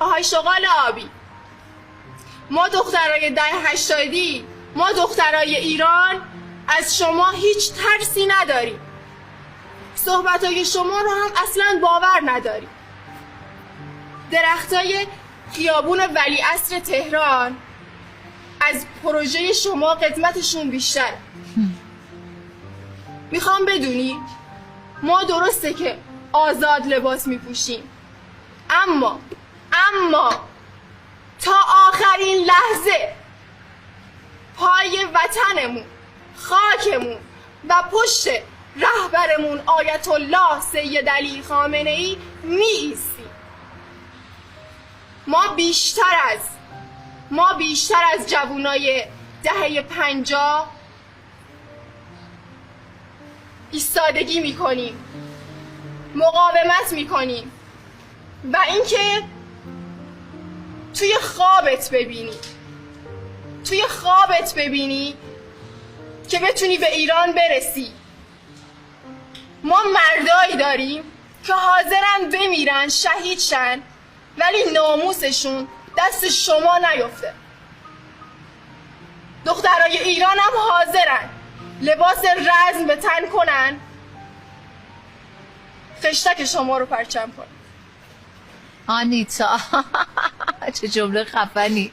آهای شغال آبی، ما دخترای دهه 80، ما دخترای ایران از شما هیچ ترسی نداریم. صحبتای شما رو هم اصلا باور نداریم. درختای خیابون ولیعصر تهران از پروژه شما قدمتشون بیشتر. میخوام بدونی ما درسته که آزاد لباس میپوشیم، اما تا آخرین لحظه پای وطنمون، خاکمون و پشت رهبرمون آیت الله سید علی خامنه ای می ایستیم. ما بیشتر از جوانای دهه 50 ایستادگی میکنیم، مقاومت میکنیم و اینکه توی خوابت ببینی که بتونی به ایران برسی. ما مردایی داریم که حاضرن بمیرن، شهید شن، ولی ناموسشون دست شما نیفته. دخترای ایران هم حاضرن لباس رزم به تن کنن، خشتک شما رو پرچم کنن. آنیتا چه جمله خفنی.